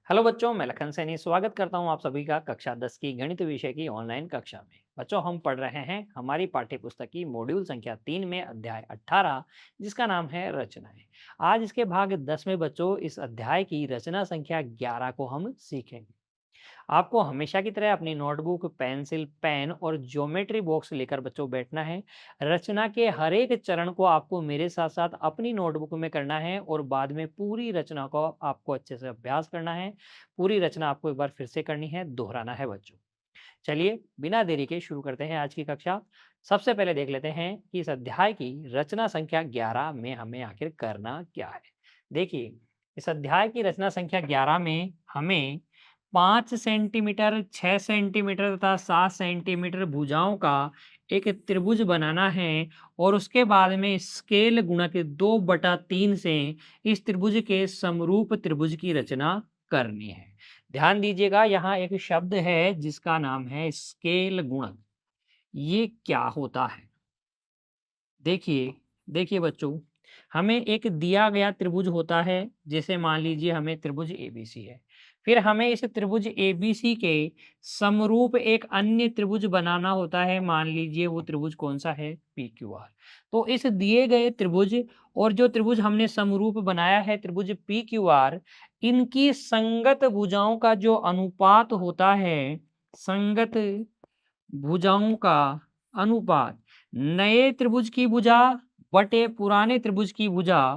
Hello बच्चों, मैं लखन सैनी स्वागत करता हूं आप सभी का कक्षा 10 की गणित विषय की ऑनलाइन कक्षा में। बच्चों, हम पढ़ रहे हैं हमारी पाठ्य पुस्तक की मॉड्यूल संख्या 3 में अध्याय 18, जिसका नाम है रचनाएं। आज इसके भाग 10 में बच्चों इस अध्याय की रचना संख्या 11 को हम सीखेंगे। आपको हमेशा की तरह अपनी नोटबुक, पेंसिल, पेन और ज्योमेट्री बॉक्स लेकर बच्चों बैठना है। रचना के हर एक चरण को आपको मेरे साथ साथ अपनी नोटबुक में करना है और बाद में पूरी रचना को आपको अच्छे से अभ्यास करना है। पूरी रचना आपको एक बार फिर से करनी है, दोहराना है बच्चों। चलिए बिना देरी के शुरू करते हैं आज की कक्षा। सबसे पहले देख लेते हैं कि इस अध्याय की रचना संख्या 11 में हमें आखिर करना क्या है। देखिए, इस अध्याय की रचना संख्या 11 में हमें 5 सेंटीमीटर, 6 सेंटीमीटर तथा 7 सेंटीमीटर भुजाओं का एक त्रिभुज बनाना है और उसके बाद में स्केल गुणक 2/3 से इस त्रिभुज के समरूप त्रिभुज की रचना करनी है। ध्यान दीजिएगा, यहाँ एक शब्द है जिसका नाम है स्केल गुणक। ये क्या होता है? देखिए, देखिए बच्चों, हमें एक दिया गया त्रिभुज होता है, जैसे मान लीजिए हमें त्रिभुज एबीसी है। फिर हमें इस त्रिभुज एबीसी के समरूप एक अन्य त्रिभुज बनाना होता है, मान लीजिए वो त्रिभुज कौन-सा है? पीक्यूआर। तो इस दिए गए त्रिभुज और जो त्रिभुज हमने समरूप बनाया है त्रिभुज पीक्यूआर, इनकी संगत भुजाओं का जो अनुपात होता है, संगत भुजाओं का अनुपात, नए त्रिभुज की भुजा बटे पुराने त्रिभुज की भुजा,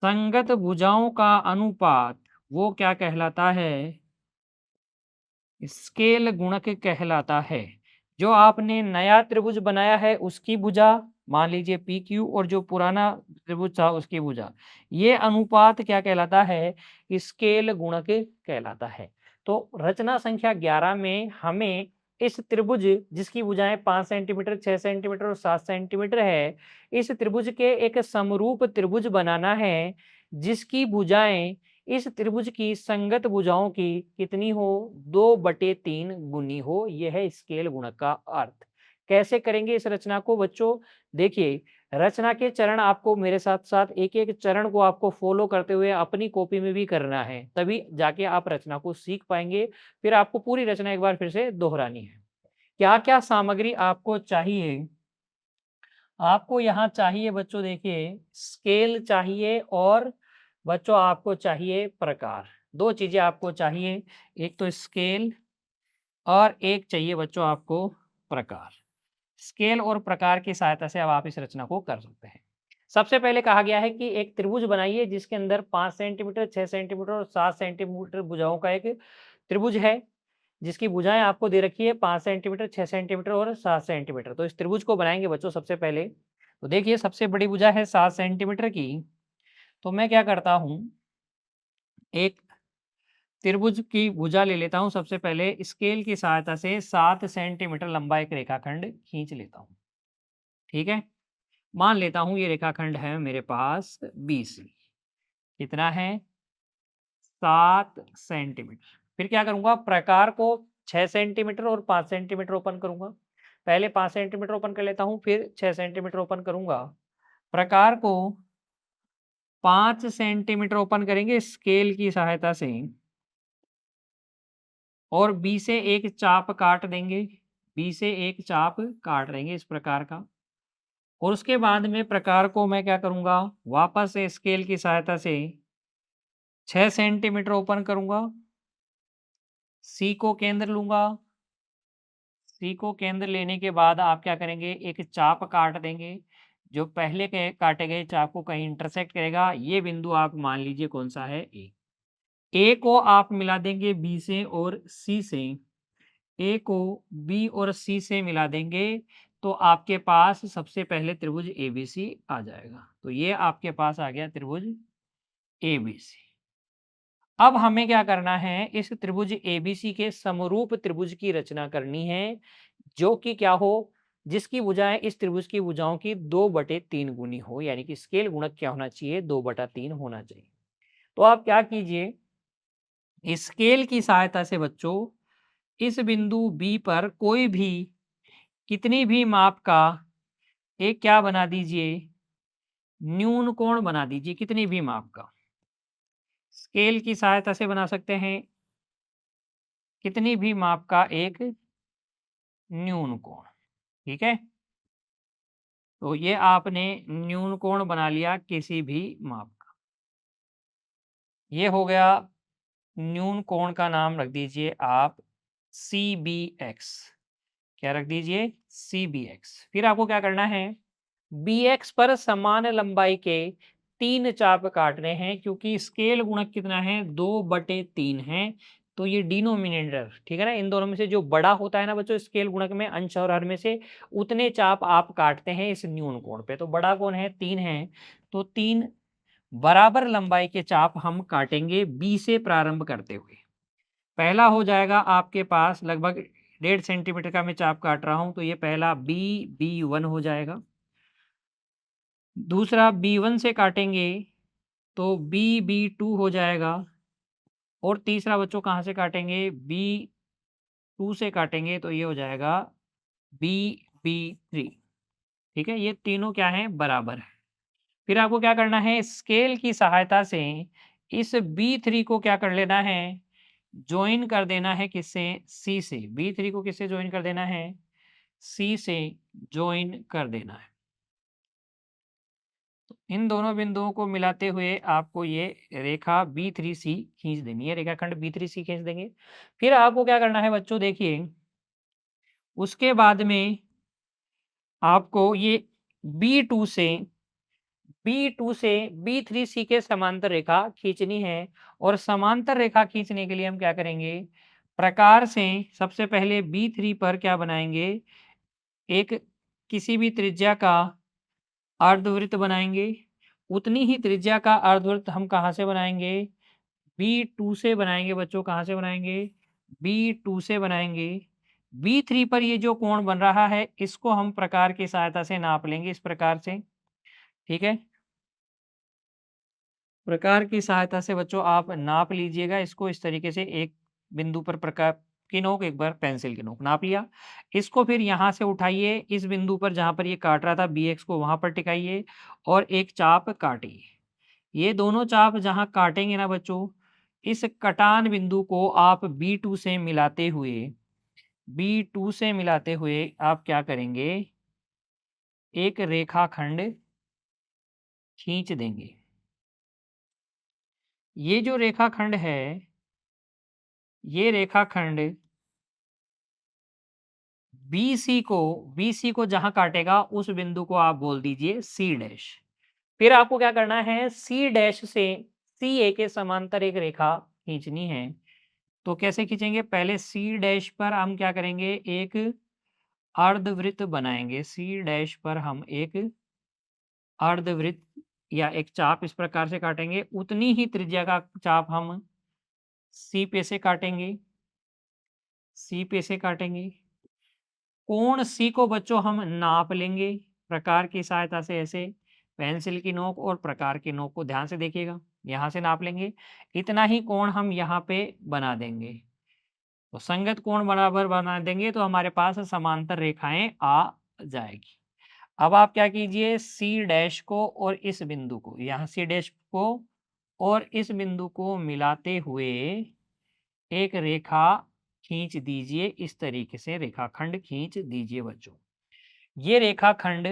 संगत भुजाओं का अनुपात, वो क्या कहलाता है? स्केल गुणक कहलाता है। जो आपने नया त्रिभुज बनाया है उसकी भुजा, मान लीजिए पी क्यू, और जो पुराना त्रिभुज था उसकी भुजा, ये अनुपात क्या कहलाता है? स्केल गुणक कहलाता है। तो रचना संख्या 11 में हमें इस त्रिभुज, जिसकी भुजाएं 5 सेंटीमीटर, 6 सेंटीमीटर और 7 सेंटीमीटर है, इस त्रिभुज के एक समरूप त्रिभुज बनाना है, जिसकी भुजाएं इस त्रिभुज की संगत भुजाओं की कितनी हो? 2/3 गुनी हो। यह है स्केल गुणक का अर्थ। कैसे करेंगे इस रचना को बच्चों? देखिए, रचना के चरण आपको मेरे साथ साथ एक एक चरण को आपको फॉलो करते हुए अपनी कॉपी में भी करना है, तभी जाके आप रचना को सीख पाएंगे। फिर आपको पूरी रचना एक बार फिर से दोहरानी है। क्या क्या सामग्री आपको चाहिए? आपको यहाँ चाहिए बच्चों, देखिए, स्केल चाहिए और बच्चों आपको चाहिए प्रकार। दो चीजें आपको चाहिए, एक तो स्केल और एक चाहिए बच्चों आपको प्रकार। स्केल और प्रकार की सहायता से अब आप इस रचना को कर सकते हैं। सबसे पहले कहा गया है कि एक त्रिभुज बनाइए जिसके अंदर 5 सेंटीमीटर, 6 सेंटीमीटर और 7 सेंटीमीटर भुजाओं का एक त्रिभुज है, जिसकी भुजाएं आपको दे रखी है 5 सेंटीमीटर, 6 सेंटीमीटर और 7 सेंटीमीटर। तो इस त्रिभुज को बनाएंगे बच्चों सबसे पहले। तो देखिए, सबसे बड़ी भुजा है 7 सेंटीमीटर की। तो मैं क्या करता हूँ, एक त्रिभुज की भुजा ले लेता हूँ। सबसे पहले स्केल की सहायता से 7 सेंटीमीटर लंबा एक रेखाखंड खींच लेता हूँ। ठीक है? मान लेता हूँ ये रेखाखंड है मेरे पास BC। कितना है? 7 सेंटीमीटर। फिर क्या करूँगा, प्रकार को 6 सेंटीमीटर और 5 सेंटीमीटर ओपन करूँगा। पहले 5 सेंटीमीटर ओपन कर लेता हूँ, फिर 6 सेंटीमीटर ओपन करूँगा। प्रकार को 5 सेंटीमीटर ओपन करेंगे स्केल की सहायता से और बी से एक चाप काट देंगे। बी से एक चाप काट देंगे इस प्रकार का। और उसके बाद में प्रकार को मैं क्या करूँगा, वापस से स्केल की सहायता से 6 सेंटीमीटर ओपन करूँगा। सी को केंद्र लूँगा। सी को केंद्र लेने के बाद आप क्या करेंगे, एक चाप काट देंगे। जो पहले के काटे गए चाप को कहीं इंटरसेक्ट करेगा, ये बिंदु आप मान लीजिए कौन सा है? ए। ए को आप मिला देंगे बी से और सी से। ए को बी और सी से मिला देंगे तो आपके पास सबसे पहले त्रिभुज एबीसी आ जाएगा। तो ये आपके पास आ गया त्रिभुज एबीसी। अब हमें क्या करना है, इस त्रिभुज एबीसी के समरूप त्रिभुज की रचना करनी है, जो कि क्या हो, जिसकी भुजाएं इस त्रिभुज की भुजाओं की 2/3 गुनी हो, यानी कि स्केल गुणक क्या होना चाहिए? 2/3 होना चाहिए। तो आप क्या कीजिए, स्केल की सहायता से बच्चों इस बिंदु बी पर कोई भी, कितनी भी माप का एक क्या बना दीजिए, न्यून कोण बना दीजिए, कितनी भी माप का। स्केल की सहायता से बना सकते हैं कितनी भी माप का एक न्यून कोण। ठीक है, तो ये आपने न्यून कोण बना लिया किसी भी माप का। ये हो गया न्यून कोण का नाम रख दीजिए आप सी बी एक्स। क्या रख दीजिए? C B X. फिर आपको क्या करना है, बी एक्स पर समान लंबाई के 3 चाप काटने हैं, क्योंकि स्केल गुणक कितना है, 2/3 है। तो ये डिनोमिनेटर, ठीक है ना, इन दोनों में से जो बड़ा होता है ना बच्चों स्केल गुणक में, अंश और हर में से उतने चाप आप काटते हैं इस न्यून कोण पे। तो बड़ा कौन है, 3 है, तो 3 बराबर लंबाई के चाप हम काटेंगे बी से प्रारंभ करते हुए। पहला हो जाएगा आपके पास लगभग 1.5 सेंटीमीटर का मैं चाप काट रहा हूं, तो ये पहला B1 हो जाएगा। दूसरा B1 से काटेंगे तो B2 हो जाएगा। और तीसरा बच्चों कहाँ से काटेंगे, B2 से काटेंगे तो ये हो जाएगा B3। ठीक है, ये तीनों क्या है, बराबर है। फिर आपको क्या करना है, स्केल की सहायता से इस B3 को क्या कर लेना है, ज्वाइन कर देना है किससे, C से। B3 को किससे ज्वाइन कर देना है, C से ज्वाइन कर देना है। तो इन दोनों बिंदुओं को मिलाते हुए आपको ये रेखा B3C खींच देनी है, रेखाखंड B3C खींच देंगे। फिर आपको क्या करना है बच्चों, देखिए उसके बाद में आपको ये B2 से B3C के समांतर रेखा खींचनी है। और समांतर रेखा खींचने के लिए हम क्या करेंगे, प्रकार से सबसे पहले B3 पर क्या बनाएंगे, एक किसी भी त्रिज्या का अर्धवृत्त बनाएंगे। उतनी ही त्रिज्या का अर्धवृत्त हम कहाँ से बनाएंगे, B2 से बनाएंगे बच्चों। कहाँ से बनाएंगे, B2 से बनाएंगे। B3 पर ये जो कोण बन रहा है इसको हम प्रकार की सहायता से नाप लेंगे इस प्रकार से। ठीक है, प्रकार की सहायता से बच्चों आप नाप लीजिएगा इसको इस तरीके से। एक बिंदु पर प्रकार की नोक, एक बार पेंसिल की नोक नाप लिया। इसको फिर यहाँ से उठाइए, इस बिंदु पर जहाँ पर ये काट रहा था BX को वहाँ पर टिकाइए और एक चाप काटिए। ये दोनों चाप जहाँ काटेंगे ना बच्चों, इस कटान बिंदु को आप B2 से मिलाते हुए आप क्या करेंगे, एक रेखाखंड खींच देंगे। ये जो रेखाखंड है, ये रेखाखंड BC को जहां काटेगा उस बिंदु को आप बोल दीजिए C'। फिर आपको क्या करना है, C' से CA के समांतर एक रेखा खींचनी है। तो कैसे खींचेंगे, पहले C' पर हम क्या करेंगे, एक अर्धवृत्त बनाएंगे। C' पर हम एक अर्धवृत्त या एक चाप इस प्रकार से काटेंगे। उतनी ही त्रिज्या का चाप हम C पे से काटेंगे, C पे से काटेंगे। कोण C को बच्चों हम नाप लेंगे प्रकार की सहायता से, ऐसे पेंसिल की नोक और प्रकार की नोक को ध्यान से देखिएगा, यहाँ से नाप लेंगे। इतना ही कोण हम यहाँ पे बना देंगे। तो संगत कोण बराबर बना देंगे तो हमारे पास समांतर रेखाएं आ जाएगी। अब आप क्या कीजिए, C' को और इस बिंदु को, यहाँ C' को और इस बिंदु को मिलाते हुए एक रेखा खींच दीजिए। इस तरीके से रेखाखंड खींच दीजिए बच्चों। ये रेखाखंड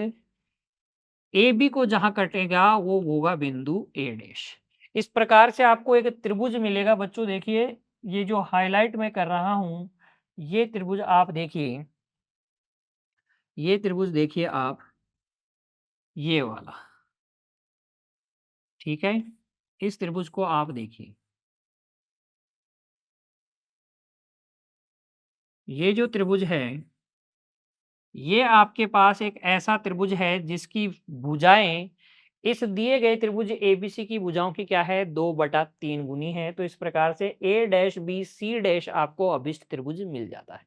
AB को जहां कटेगा वो होगा बिंदु A'। इस प्रकार से आपको एक त्रिभुज मिलेगा बच्चों। देखिए ये जो हाईलाइट मैं कर रहा हूं, ये त्रिभुज आप देखिए, ये त्रिभुज देखिए आप, ये वाला। ठीक है, इस त्रिभुज को आप देखिए, ये जो त्रिभुज है, ये आपके पास एक ऐसा त्रिभुज है जिसकी भुजाएं इस दिए गए त्रिभुज ABC की भुजाओं की क्या है, 2/3 गुनी है। तो इस प्रकार से A', B, C' आपको अभिष्ट त्रिभुज मिल जाता है।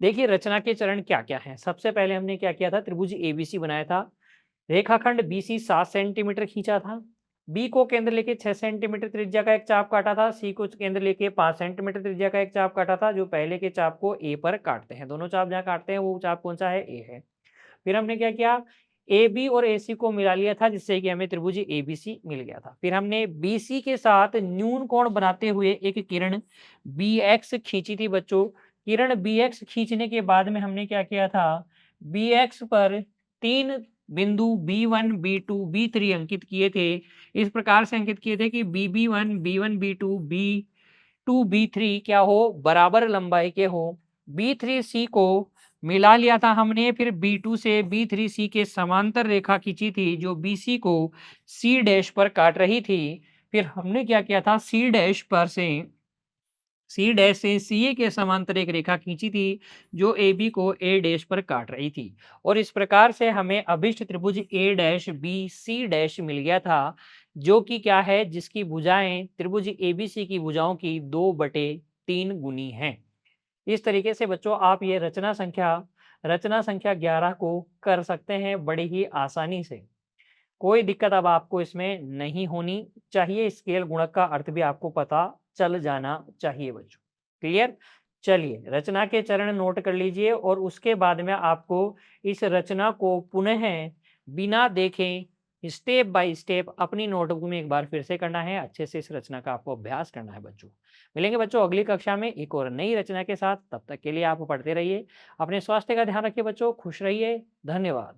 देखिए रचना के चरण क्या क्या है। सबसे पहले हमने क्या किया था, त्रिभुज ABC बनाया था। रेखाखंड BC 7 सेंटीमीटर खींचा था। B को केंद्र लेके 6 सेंटीमीटर त्रिज्या का एक चाप काटा था। C को केंद्र लेके 5 सेंटीमीटर त्रिज्या का एक चाप काटा था। जो पहले के चाप को A पर काटते हैं, दोनों चाप जहाँ काटते हैं वो चाप कौन सा है, A है। फिर हमने क्या किया, ए बी और ए सी को मिला लिया था, जिससे कि हमें त्रिभुज ए बी सी मिल गया था। फिर हमने बी सी के साथ न्यून कोण बनाते हुए एक किरण बी एक्स खींची थी बच्चों। किरण बी एक्स खींचने के बाद में हमने क्या किया था, बी एक्स पर 3 बिंदु b one b two b three अंकित किए थे। इस प्रकार से अंकित किए थे कि b one b two b three क्या हो, बराबर लंबाई के हो। बी थ्री सी को मिला लिया था हमने, फिर बी टू से बी थ्री सी के समांतर रेखा खींची थी, जो बी सी को सी डैश पर काट रही थी। फिर हमने क्या किया था, सी डैश से सी ए के समांतर एक रेखा खींची थी, जो ए बी को ए डैश पर काट रही थी। और इस प्रकार से हमें अभिष्ट त्रिभुज ए डैश बी सी डैश मिल गया था, जो कि क्या है, जिसकी भुजाएं त्रिभुज एबीसी की भुजाओं की 2/3 गुनी हैं। इस तरीके से बच्चों आप ये रचना संख्या 11 को कर सकते हैं बड़ी ही आसानी से। कोई दिक्कत अब आपको इसमें नहीं होनी चाहिए। स्केल गुणक का अर्थ भी आपको पता चल जाना चाहिए बच्चों। क्लियर? चलिए रचना के चरण नोट कर लीजिए और उसके बाद में आपको इस रचना को पुनः बिना देखे स्टेप बाय स्टेप अपनी नोटबुक में एक बार फिर से करना है। अच्छे से इस रचना का आपको अभ्यास करना है बच्चों। मिलेंगे बच्चों अगली कक्षा में एक और नई रचना के साथ। तब तक के लिए आप पढ़ते रहिए। अपने स्वास्थ्य का ध्यान रखिए बच्चों। खुश रहिए। धन्यवाद।